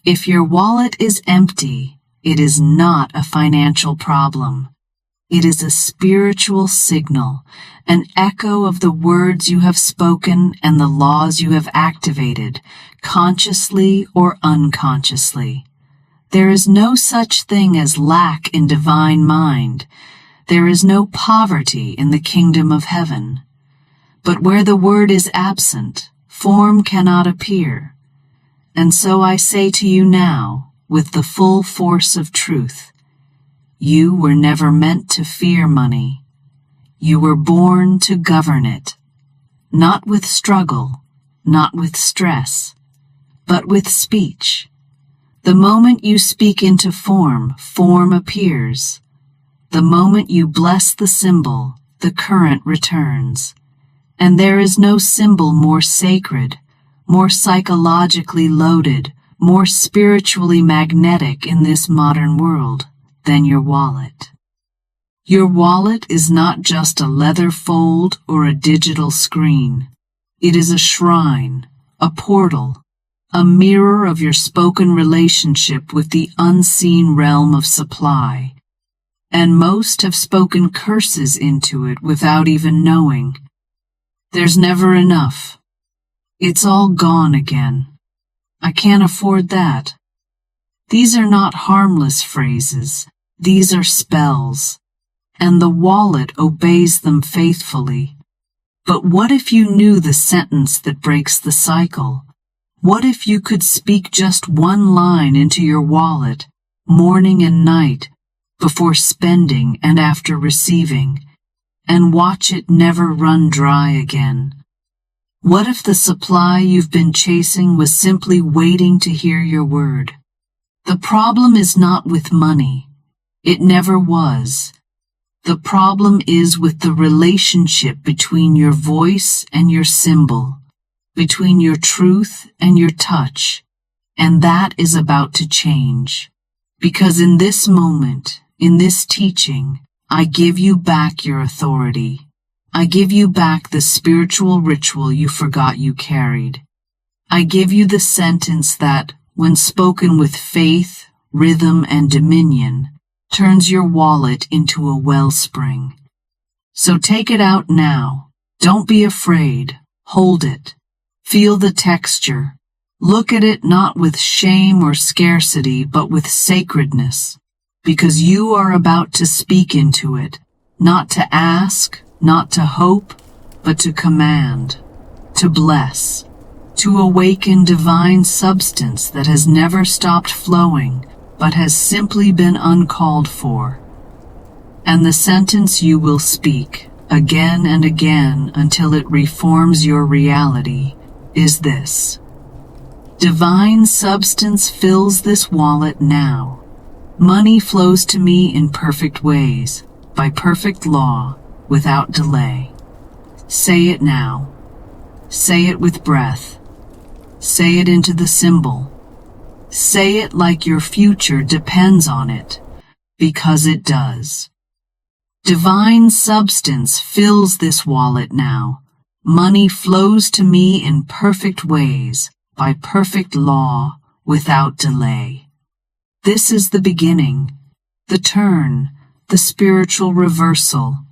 If your wallet is empty, it is not a financial problem. It is a spiritual signal, an echo of the words you have spoken and the laws you have activated, consciously or unconsciously. There is no such thing as lack in divine mind. There is no poverty in the kingdom of heaven. But where the word is absent, form cannot appear. And so I say to you now, with the full force of truth, you were never meant to fear money. You were born to govern it, not with struggle, not with stress, but with speech. The moment you speak into form, form appears. The moment you bless the symbol, the current returns. And there is no symbol more sacred, more psychologically loaded, more spiritually magnetic in this modern world than your wallet. Your wallet is not just a leather fold or a digital screen. It is a shrine, a portal, a mirror of your spoken relationship with the unseen realm of supply. And most have spoken curses into it without even knowing. There's never enough. It's all gone again. I can't afford that. These are not harmless phrases. These are spells. And the wallet obeys them faithfully. But what if you knew the sentence that breaks the cycle? What if you could speak just one line into your wallet, morning and night, before spending and after receiving, and watch it never run dry again? What if the supply you've been chasing was simply waiting to hear your word? The problem is not with money. It never was. The problem is with the relationship between your voice and your symbol, between your truth and your touch, and that is about to change. Because in this moment, in this teaching, I give you back your authority. I give you back the spiritual ritual you forgot you carried. I give you the sentence that, when spoken with faith, rhythm, and dominion, turns your wallet into a wellspring. So take it out now. Don't be afraid. Hold it. Feel the texture. Look at it not with shame or scarcity, but with sacredness. Because you are about to speak into it, not to ask, not to hope, but to command, to bless, to awaken divine substance that has never stopped flowing, but has simply been uncalled for. And the sentence you will speak, again and again until it reforms your reality, is this: divine substance fills this wallet now. Money flows to me in perfect ways, by perfect law, without delay. Say it now. Say it with breath. Say it into the symbol. Say it like your future depends on it, because it does. Divine substance fills this wallet now. Money flows to me in perfect ways, by perfect law, without delay. This is the beginning, the turn, the spiritual reversal.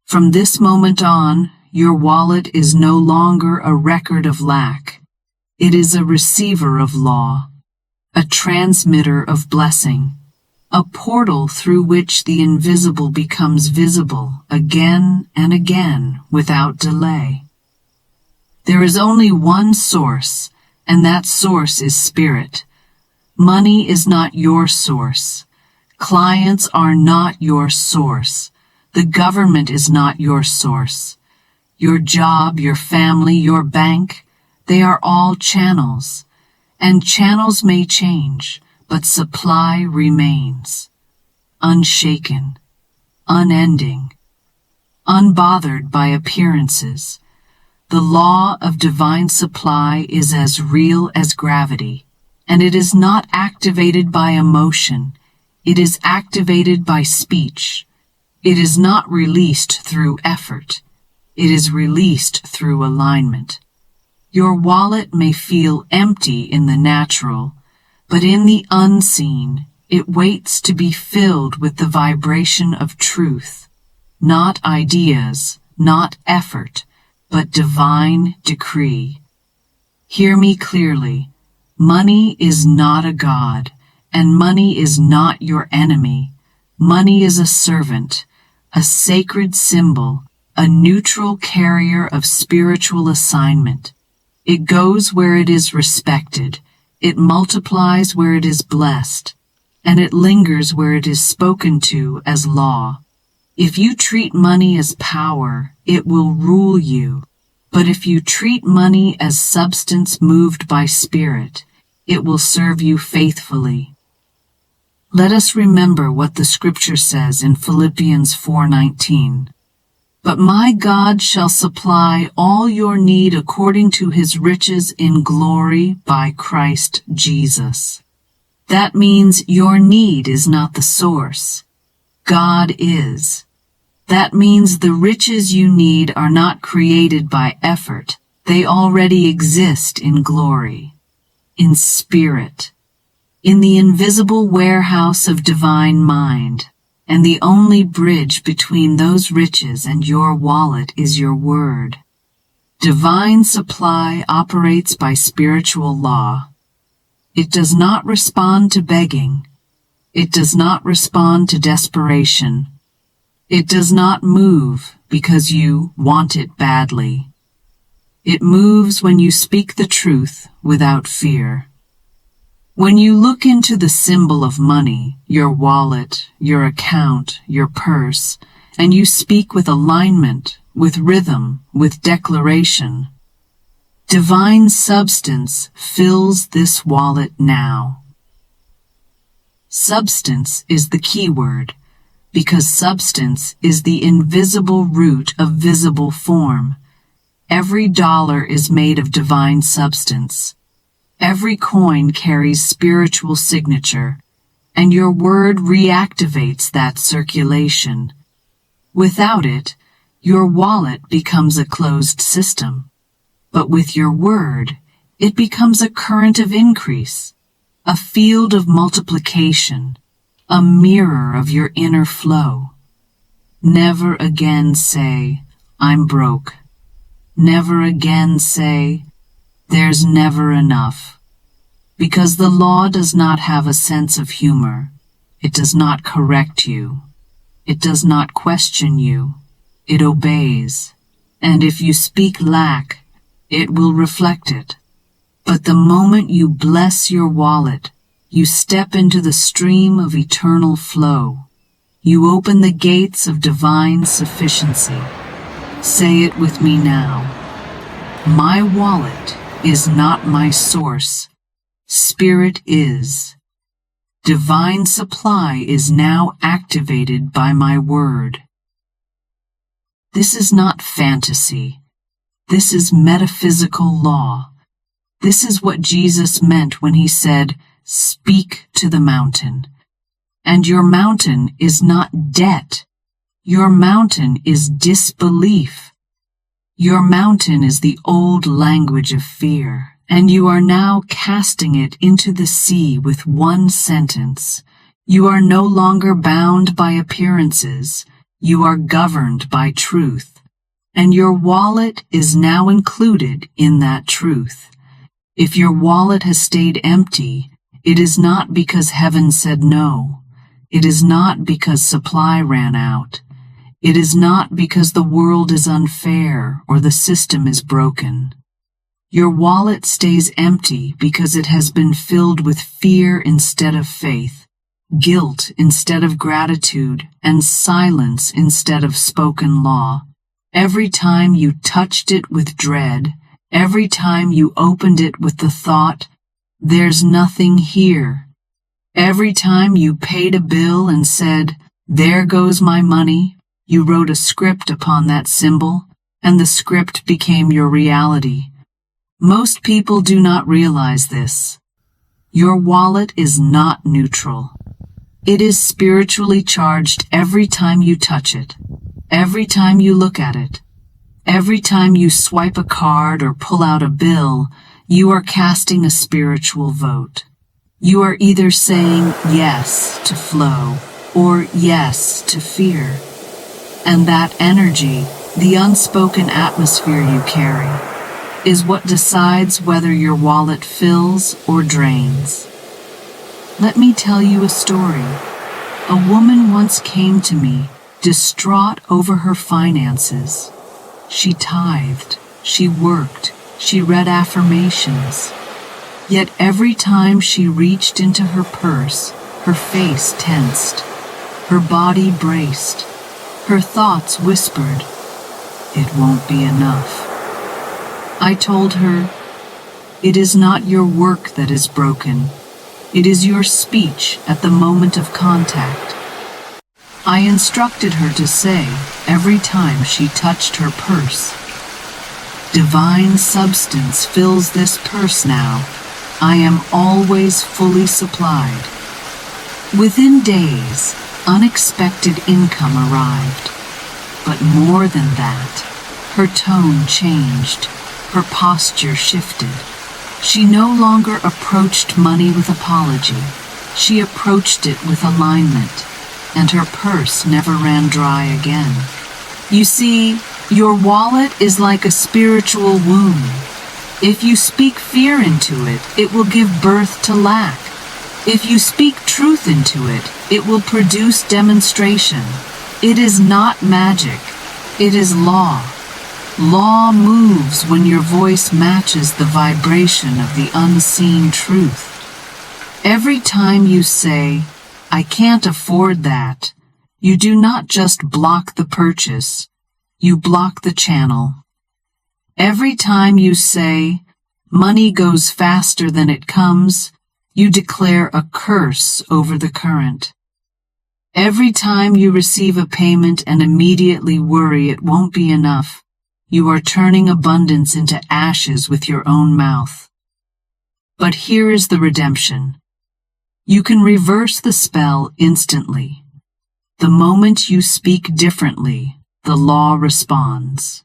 From this moment on, your wallet is no longer a record of lack. It is a receiver of law, a transmitter of blessing, a portal through which the invisible becomes visible again and again without delay. There is only one source, and that source is spirit. Money is not your source. Clients are not your source. The government is not your source. Your job, your family, your bank, they are all channels. And channels may change, but supply remains. Unshaken, unending, unbothered by appearances. The law of divine supply is as real as gravity. And it is not activated by emotion. It is activated by speech. It is not released through effort. It is released through alignment. Your wallet may feel empty in the natural, But in the unseen, it waits to be filled with the vibration of truth, not ideas, not effort, but divine decree. Hear me clearly. Money is not a god, and money is not your enemy. Money is a servant, a sacred symbol, a neutral carrier of spiritual assignment. It goes where it is respected, it multiplies where it is blessed, and it lingers where it is spoken to as law. If you treat money as power, it will rule you. But if you treat money as substance moved by spirit, it will serve you faithfully. Let us remember what the scripture says in Philippians 4:19. But my God shall supply all your need according to his riches in glory by Christ Jesus. That means your need is not the source. God is. That means the riches you need are not created by effort. They already exist in glory, in spirit, in the invisible warehouse of divine mind. And the only bridge between those riches and your wallet is your word. Divine supply operates by spiritual law. It does not respond to begging. It does not respond to desperation. It does not move because you want it badly. It moves when you speak the truth without fear. When you look into the symbol of money, your wallet, your account, your purse, and you speak with alignment, with rhythm, with declaration, divine substance fills this wallet now. Substance is the key word, because substance is the invisible root of visible form. Every dollar is made of divine substance. Every coin carries spiritual signature, and your word reactivates that circulation. Without it, your wallet becomes a closed system. But with your word, it becomes a current of increase, a field of multiplication, a mirror of your inner flow. Never again say, I'm broke. Never again say, there's never enough. Because the law does not have a sense of humor. It does not correct you. It does not question you. It obeys. And if you speak lack, it will reflect it. But the moment you bless your wallet, you step into the stream of eternal flow. You open the gates of divine sufficiency. Say it with me now. My wallet is not my source. Spirit is. Divine supply is now activated by my word. This is not fantasy. This is metaphysical law. This is what Jesus meant when he said, speak to the mountain. And your mountain is not debt. Your mountain is disbelief. Your mountain is the old language of fear, and you are now casting it into the sea with one sentence. You are no longer bound by appearances. You are governed by truth, and your wallet is now included in that truth. If your wallet has stayed empty, it is not because heaven said no. It is not because supply ran out. It is not because the world is unfair or the system is broken. Your wallet stays empty because it has been filled with fear instead of faith, guilt instead of gratitude, and silence instead of spoken law. Every time you touched it with dread, every time you opened it with the thought, there's nothing here. Every time you paid a bill and said, there goes my money, you wrote a script upon that symbol, and the script became your reality. Most people do not realize this. Your wallet is not neutral. It is spiritually charged every time you touch it, every time you look at it. Every time you swipe a card or pull out a bill, you are casting a spiritual vote. You are either saying yes to flow or yes to fear. And that energy, the unspoken atmosphere you carry, is what decides whether your wallet fills or drains. Let me tell you a story. A woman once came to me, distraught over her finances. She tithed, she worked, she read affirmations. Yet every time she reached into her purse, her face tensed, her body braced, her thoughts whispered, "It won't be enough." I told her, "It is not your work that is broken. It is your speech at the moment of contact." I instructed her to say, every time she touched her purse, "Divine substance fills this purse now. I am always fully supplied." Within days, unexpected income arrived. But more than that, her tone changed, her posture shifted. She no longer approached money with apology. She approached it with alignment, and her purse never ran dry again. You see, your wallet is like a spiritual womb. If you speak fear into it, it will give birth to lack. If you speak truth into it, it will produce demonstration. It is not magic. It is law. Law moves when your voice matches the vibration of the unseen truth. Every time you say, "I can't afford that," you do not just block the purchase, you block the channel. Every time you say, "Money goes faster than it comes," you declare a curse over the current. Every time you receive a payment and immediately worry it won't be enough, you are turning abundance into ashes with your own mouth. But here is the redemption. You can reverse the spell instantly. The moment you speak differently, the law responds.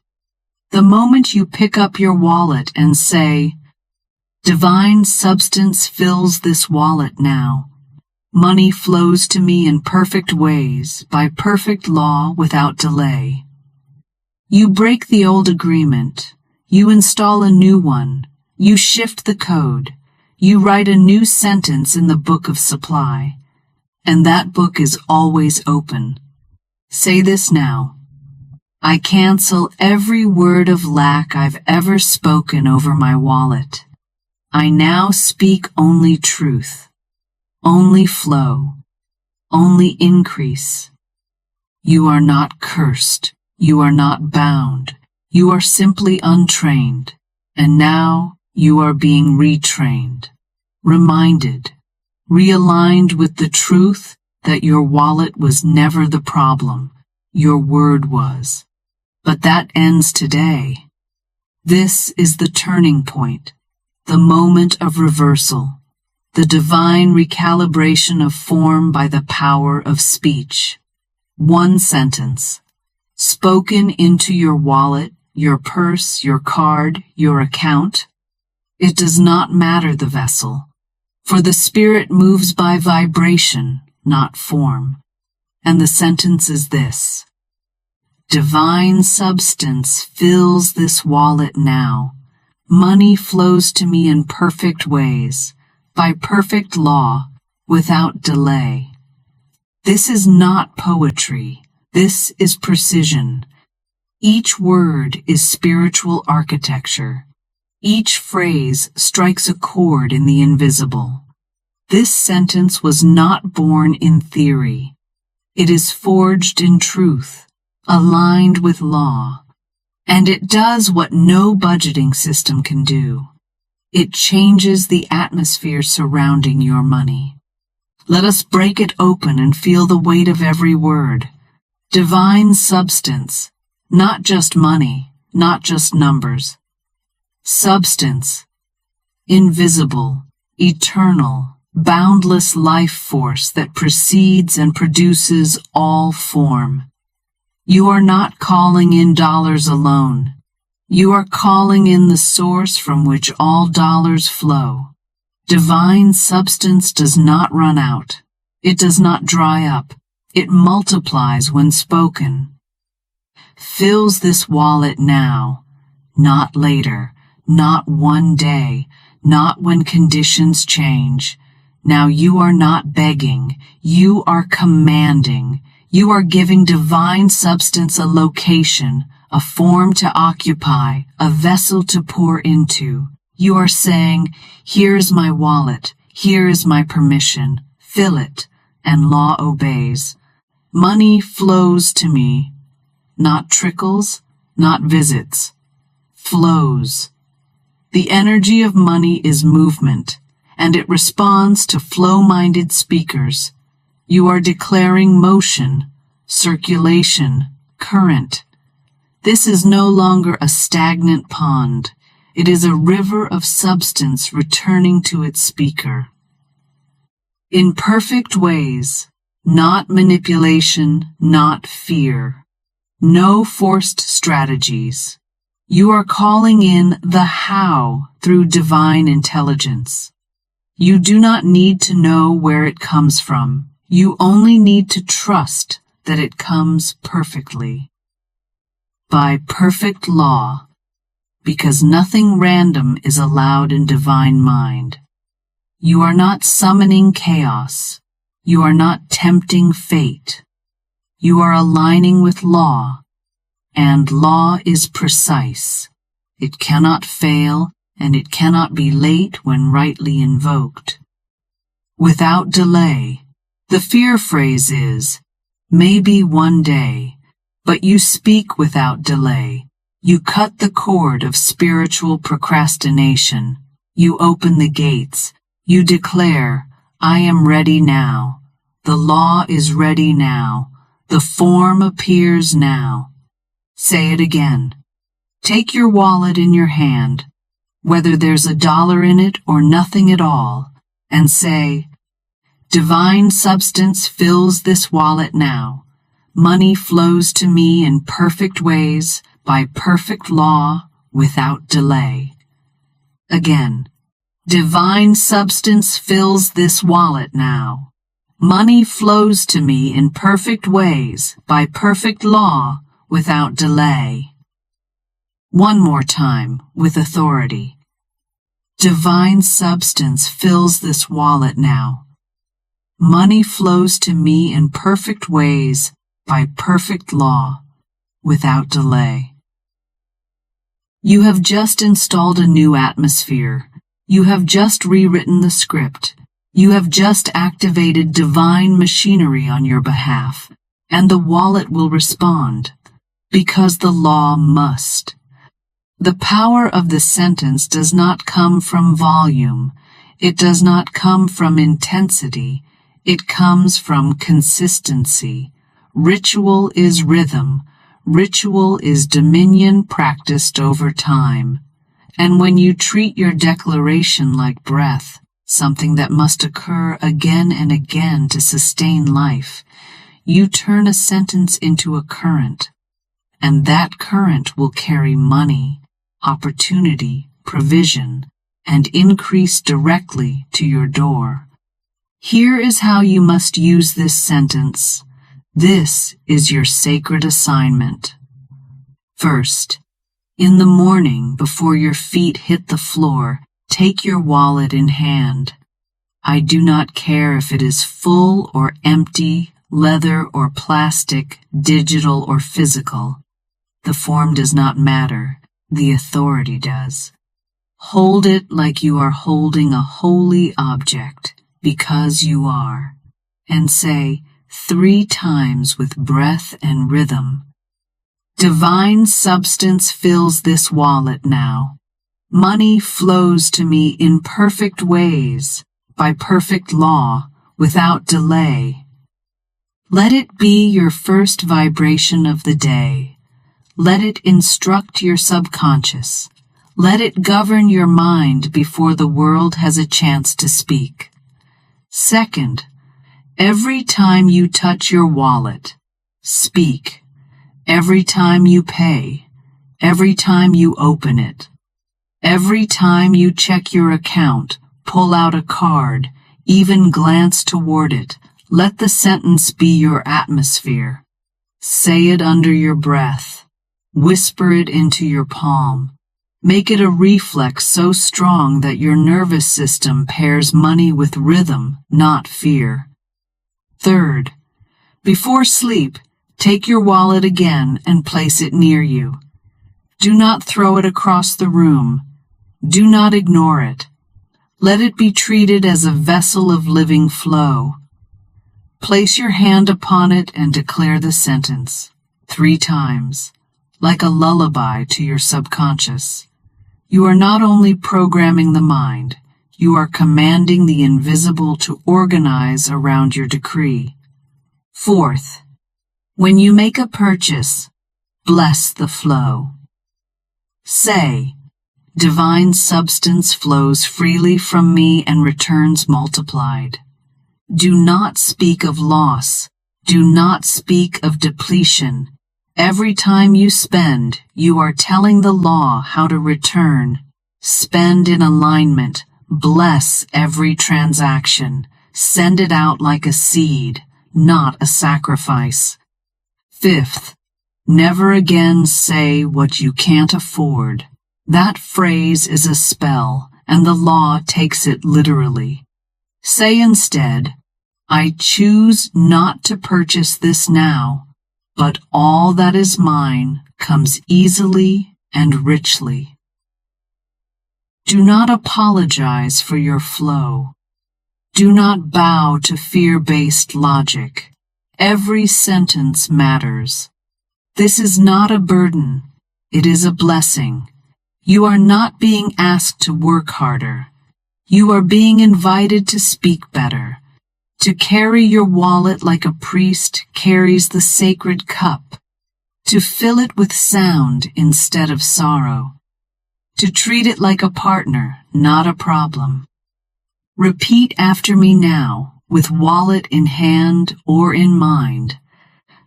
The moment you pick up your wallet and say, "Divine substance fills this wallet now. Money flows to me in perfect ways, by perfect law, without delay." You break the old agreement. You install a new one. You shift the code. You write a new sentence in the book of supply. And that book is always open. Say this now. I cancel every word of lack I've ever spoken over my wallet. I now speak only truth, only flow, only increase. You are not cursed. You are not bound. You are simply untrained. And now you are being retrained, reminded, realigned with the truth that your wallet was never the problem. Your word was. But that ends today. This is the turning point, the moment of reversal, the divine recalibration of form by the power of speech. One sentence, spoken into your wallet, your purse, your card, your account. It does not matter the vessel, for the spirit moves by vibration, not form. And the sentence is this. Divine substance fills this wallet now. Money flows to me in perfect ways, by perfect law, without delay. This is not poetry. This is precision. Each word is spiritual architecture. Each phrase strikes a chord in the invisible. This sentence was not born in theory. It is forged in truth, aligned with law. And it does what no budgeting system can do. It changes the atmosphere surrounding your money. Let us break it open and feel the weight of every word. Divine substance, not just money, not just numbers. Substance, invisible, eternal, boundless life force that precedes and produces all form. You are not calling in dollars alone. You are calling in the source from which all dollars flow. Divine substance does not run out. It does not dry up. It multiplies when spoken. Fills this wallet now, not later, not one day, not when conditions change. Now you are not begging, you are commanding. You are giving divine substance a location, a form to occupy, a vessel to pour into. You are saying, here is my wallet, here is my permission, fill it, and law obeys. Money flows to me, not trickles, not visits, flows. The energy of money is movement, and it responds to flow-minded speakers. You are declaring motion, circulation, current. This is no longer a stagnant pond. It is a river of substance returning to its speaker. In perfect ways, not manipulation, not fear. No forced strategies. You are calling in the how through divine intelligence. You do not need to know where it comes from. You only need to trust that it comes perfectly. By perfect law, because nothing random is allowed in divine mind. You are not summoning chaos. You are not tempting fate. You are aligning with law, and law is precise. It cannot fail, and it cannot be late when rightly invoked. Without delay. The fear phrase is, maybe one day, but you speak without delay. You cut the cord of spiritual procrastination. You open the gates. You declare, I am ready now. The law is ready now. The form appears now. Say it again. Take your wallet in your hand, whether there's $1 in it or nothing at all, and say, divine substance fills this wallet now. Money flows to me in perfect ways, by perfect law, without delay. Again, divine substance fills this wallet now. Money flows to me in perfect ways, by perfect law, without delay. One more time, with authority. Divine substance fills this wallet now. Money flows to me in perfect ways, by perfect law, without delay. You have just installed a new atmosphere. You have just rewritten the script. You have just activated divine machinery on your behalf, and the wallet will respond, because the law must. The power of the sentence does not come from volume. It does not come from intensity. It comes from consistency. Ritual is rhythm. Ritual is dominion practiced over time. And when you treat your declaration like breath, something that must occur again and again to sustain life, you turn a sentence into a current. And that current will carry money, opportunity, provision, and increase directly to your door. Here is how you must use this sentence. This is your sacred assignment. First, in the morning before your feet hit the floor, take your wallet in hand. I do not care if it is full or empty, leather or plastic, digital or physical. The form does not matter. The authority does. Hold it like you are holding a holy object, because you are, and say 3 times with breath and rhythm. Divine substance fills this wallet now. Money flows to me in perfect ways, by perfect law, without delay. Let it be your first vibration of the day. Let it instruct your subconscious. Let it govern your mind before the world has a chance to speak. Second, every time you touch your wallet, speak. Every time you pay, every time you open it, every time you check your account, pull out a card, even glance toward it. Let the sentence be your atmosphere. Say it under your breath. Whisper it into your palm. Make it a reflex so strong that your nervous system pairs money with rhythm, not fear. Third, before sleep, take your wallet again and place it near you. Do not throw it across the room. Do not ignore it. Let it be treated as a vessel of living flow. Place your hand upon it and declare the sentence 3 times, like a lullaby to your subconscious. You are not only programming the mind, you are commanding the invisible to organize around your decree. Fourth, when you make a purchase, bless the flow. Say, divine substance flows freely from me and returns multiplied. Do not speak of loss. Do not speak of depletion. Every time you spend, you are telling the law how to return. Spend in alignment. Bless every transaction. Send it out like a seed, not a sacrifice. Fifth, never again say what you can't afford. That phrase is a spell, and the law takes it literally. Say instead, I choose not to purchase this now, but all that is mine comes easily and richly. Do not apologize for your flow. Do not bow to fear-based logic. Every sentence matters. This is not a burden. It is a blessing. You are not being asked to work harder. You are being invited to speak better, to carry your wallet like a priest carries the sacred cup, to fill it with sound instead of sorrow, to treat it like a partner, not a problem. Repeat after me now, with wallet in hand or in mind.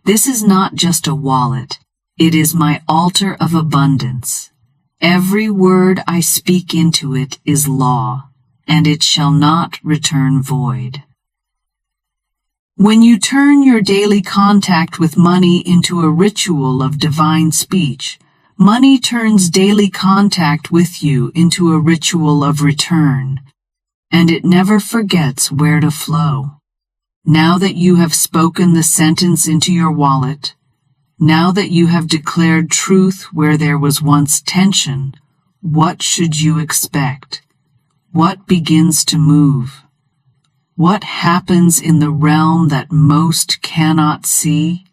This is not just a wallet. It is my altar of abundance. Every word I speak into it is law, and it shall not return void. When you turn your daily contact with money into a ritual of divine speech, money turns daily contact with you into a ritual of return, and it never forgets where to flow. Now that you have spoken the sentence into your wallet, now that you have declared truth where there was once tension, what should you expect? What begins to move? What happens in the realm that most cannot see?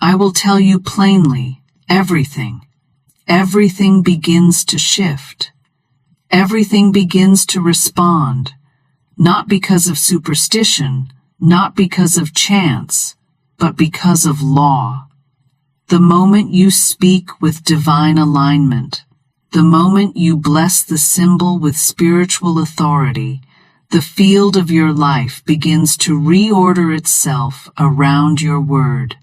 I will tell you plainly, everything. Everything begins to shift. Everything begins to respond, not because of superstition, not because of chance, but because of law. The moment you speak with divine alignment, the moment you bless the symbol with spiritual authority, the field of your life begins to reorder itself around your word.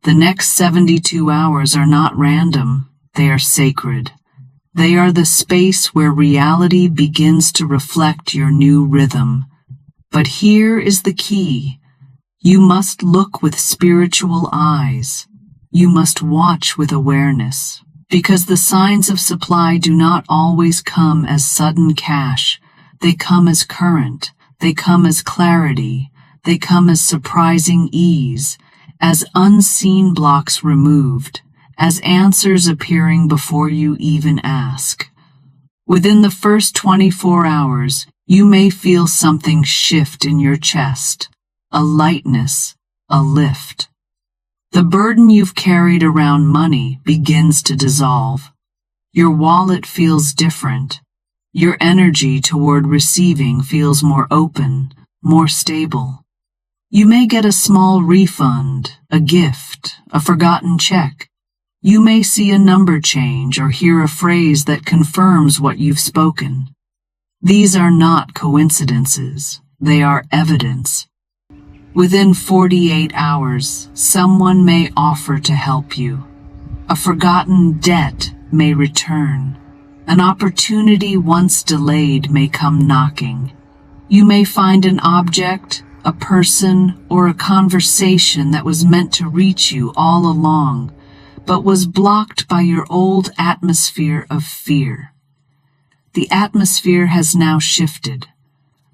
The next 72 hours are not random, they are sacred. They are the space where reality begins to reflect your new rhythm. But here is the key. You must look with spiritual eyes. You must watch with awareness, because the signs of supply do not always come as sudden cash. They come as current. They come as clarity. They come as surprising ease, as unseen blocks removed, as answers appearing before you even ask. Within the first 24 hours, you may feel something shift in your chest, a lightness, a lift. The burden you've carried around money begins to dissolve. Your wallet feels different. Your energy toward receiving feels more open, more stable. You may get a small refund, a gift, a forgotten check. You may see a number change or hear a phrase that confirms what you've spoken. These are not coincidences. They are evidence. Within 48 hours, someone may offer to help you. A forgotten debt may return. An opportunity once delayed may come knocking. You may find an object, a person, or a conversation that was meant to reach you all along, but was blocked by your old atmosphere of fear. The atmosphere has now shifted.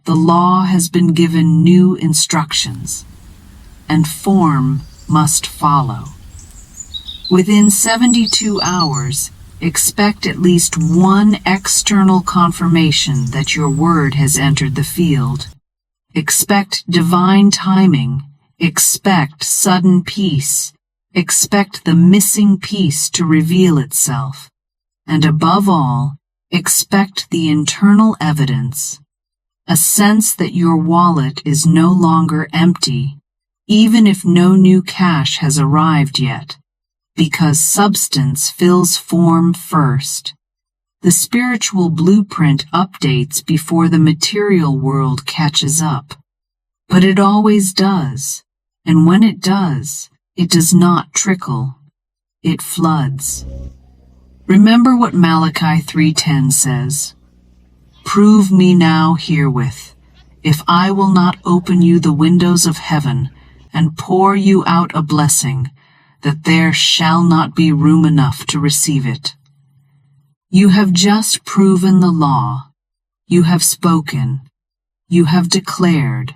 The law has been given new instructions, and form must follow. Within 72 hours, expect at least one external confirmation that your word has entered the field. Expect divine timing. Expect sudden peace. Expect the missing piece to reveal itself. And above all, expect the internal evidence, a sense that your wallet is no longer empty, even if no new cash has arrived yet. Because substance fills form first. The spiritual blueprint updates before the material world catches up. But it always does, and when it does not trickle, it floods. Remember what Malachi 3:10 says, "Prove me now herewith, if I will not open you the windows of heaven and pour you out a blessing, that there shall not be room enough to receive it." You have just proven the law. You have spoken. You have declared.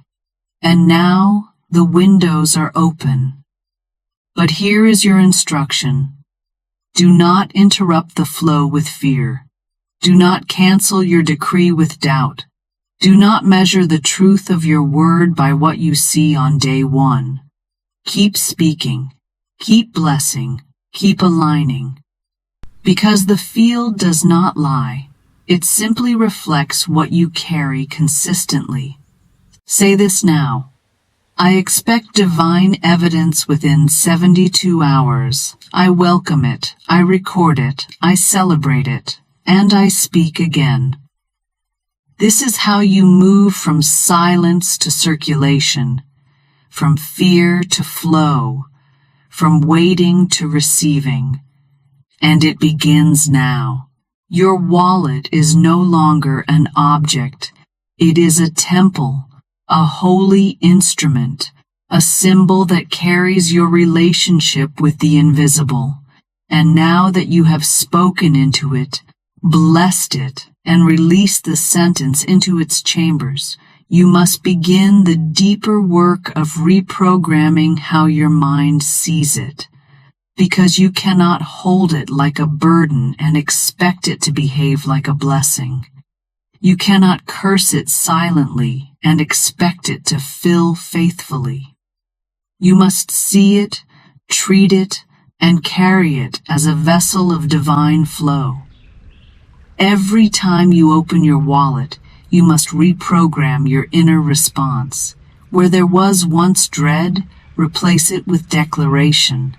And now the windows are open. But here is your instruction. Do not interrupt the flow with fear. Do not cancel your decree with doubt. Do not measure the truth of your word by what you see on day one. Keep speaking. Keep blessing, keep aligning. Because the field does not lie, it simply reflects what you carry consistently. Say this now. I expect divine evidence within 72 hours. I welcome it, I record it, I celebrate it, and I speak again. This is how you move from silence to circulation, from fear to flow, from waiting to receiving. And it begins now. Your wallet is no longer an object. It is a temple, a holy instrument, a symbol that carries your relationship with the invisible. And now that you have spoken into it, blessed it, and released the sentence into its chambers, you must begin the deeper work of reprogramming how your mind sees it, because you cannot hold it like a burden and expect it to behave like a blessing. You cannot curse it silently and expect it to fill faithfully. You must see it, treat it, and carry it as a vessel of divine flow. Every time you open your wallet, you must reprogram your inner response. Where there was once dread, replace it with declaration.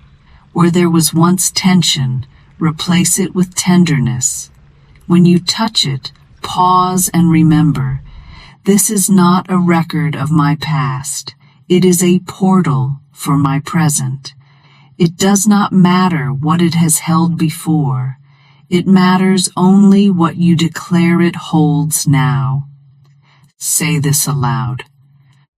Where there was once tension, replace it with tenderness. When you touch it, pause and remember, this is not a record of my past. It is a portal for my present. It does not matter what it has held before. It matters only what you declare it holds now. Say this aloud.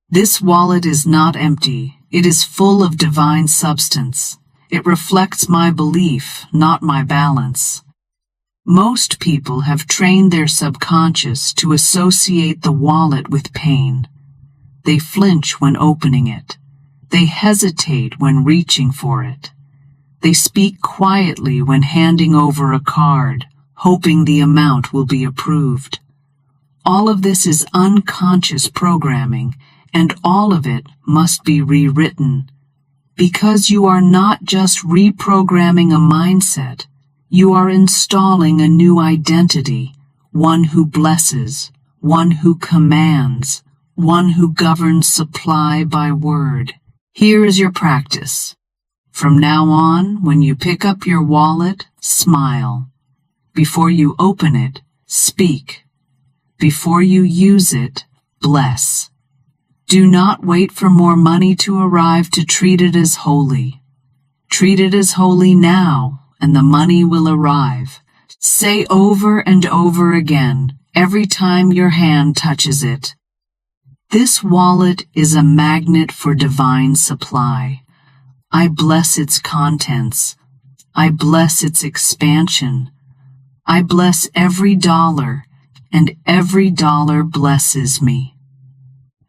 This wallet is not empty. It is full of divine substance. It reflects my belief, not my balance. Most people have trained their subconscious to associate the wallet with pain. They flinch when opening it. They hesitate when reaching for it. They speak quietly when handing over a card, hoping the amount will be approved. All of this is unconscious programming, and all of it must be rewritten. Because you are not just reprogramming a mindset, you are installing a new identity, one who blesses, one who commands, one who governs supply by word. Here is your practice. From now on, when you pick up your wallet, smile. Before you open it, speak. Before you use it, bless. Do not wait for more money to arrive to treat it as holy. Treat it as holy now, and the money will arrive. Say over and over again, every time your hand touches it, "This wallet is a magnet for divine supply. I bless its contents. I bless its expansion. I bless every dollar, and every dollar blesses me."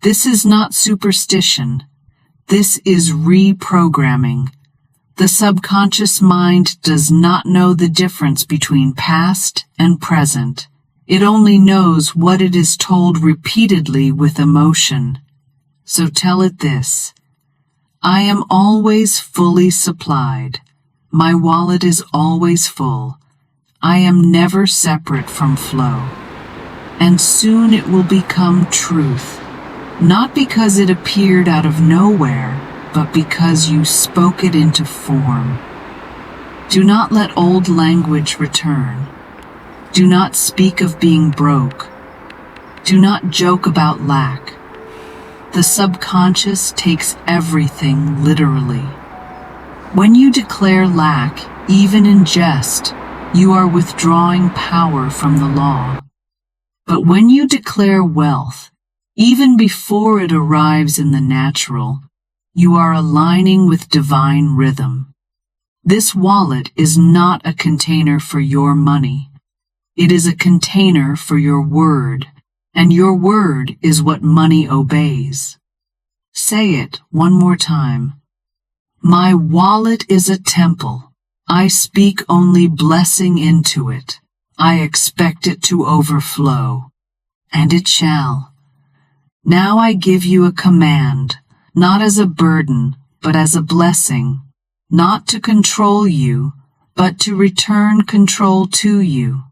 This is not superstition. This is reprogramming. The subconscious mind does not know the difference between past and present. It only knows what it is told repeatedly with emotion. So tell it this: I am always fully supplied. My wallet is always full. I am never separate from flow. And soon it will become truth, not because it appeared out of nowhere, but because you spoke it into form. Do not let old language return. Do not speak of being broke. Do not joke about lack. The subconscious takes everything literally. When you declare lack, even in jest, you are withdrawing power from the law. But when you declare wealth, even before it arrives in the natural, you are aligning with divine rhythm. This wallet is not a container for your money. It is a container for your word, and your word is what money obeys. Say it one more time. My wallet is a temple. I speak only blessing into it. I expect it to overflow, and it shall. Now I give you a command, not as a burden, but as a blessing, not to control you, but to return control to you.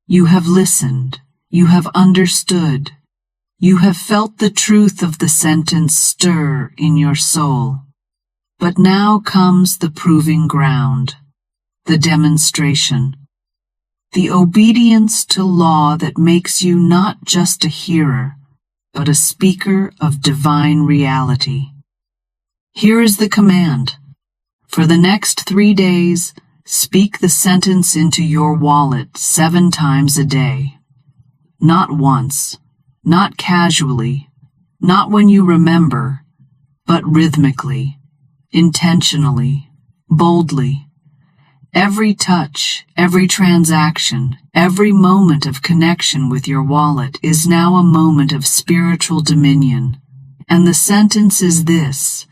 You have listened. You have understood. You have felt the truth of the sentence stir in your soul. But now comes the proving ground, the demonstration, the obedience to law that makes you not just a hearer, but a speaker of divine reality. Here is the command. For the next 3 days, speak the sentence into your wallet 7 times a day. Not once, not casually, not when you remember, but rhythmically, intentionally, boldly. Every touch, every transaction, every moment of connection with your wallet is now a moment of spiritual dominion. And the sentence is this: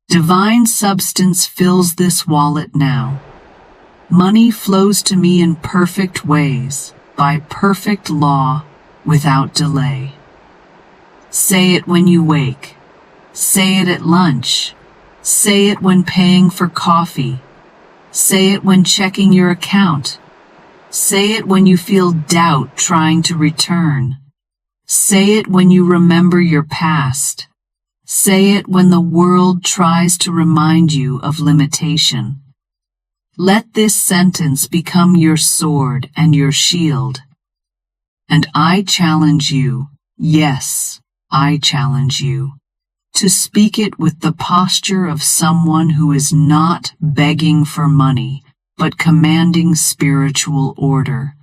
divine substance fills this wallet now. Money flows to me in perfect ways, by perfect law, without delay. Say it when you wake. Say it at lunch. Say it when paying for coffee. Say it when checking your account. Say it when you feel doubt trying to return. Say it when you remember your past. Say it when the world tries to remind you of limitation. Let this sentence become your sword and your shield. And I challenge you, yes, I challenge you, to speak it with the posture of someone who is not begging for money, but commanding spiritual order.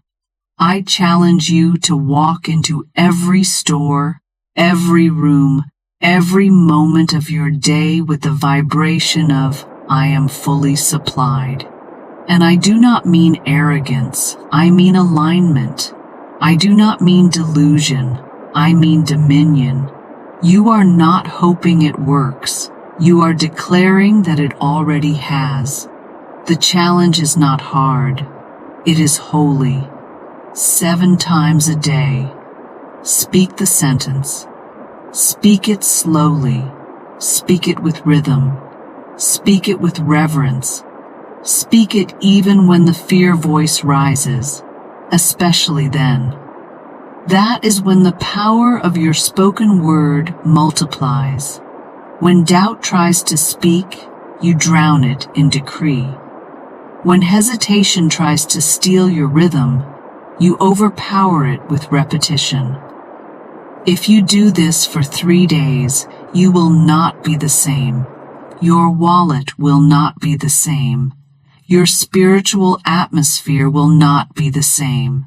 I challenge you to walk into every store, every room, every moment of your day with the vibration of, I am fully supplied. And I do not mean arrogance, I mean alignment. I do not mean delusion, I mean dominion. You are not hoping it works. You are declaring that it already has. The challenge is not hard. It is holy. 7 times a day. Speak the sentence. Speak it slowly. Speak it with rhythm. Speak it with reverence. Speak it even when the fear voice rises, especially then. That is when the power of your spoken word multiplies. When doubt tries to speak, you drown it in decree. When hesitation tries to steal your rhythm, you overpower it with repetition. If you do this for 3 days, you will not be the same. Your wallet will not be the same. your spiritual atmosphere will not be the same.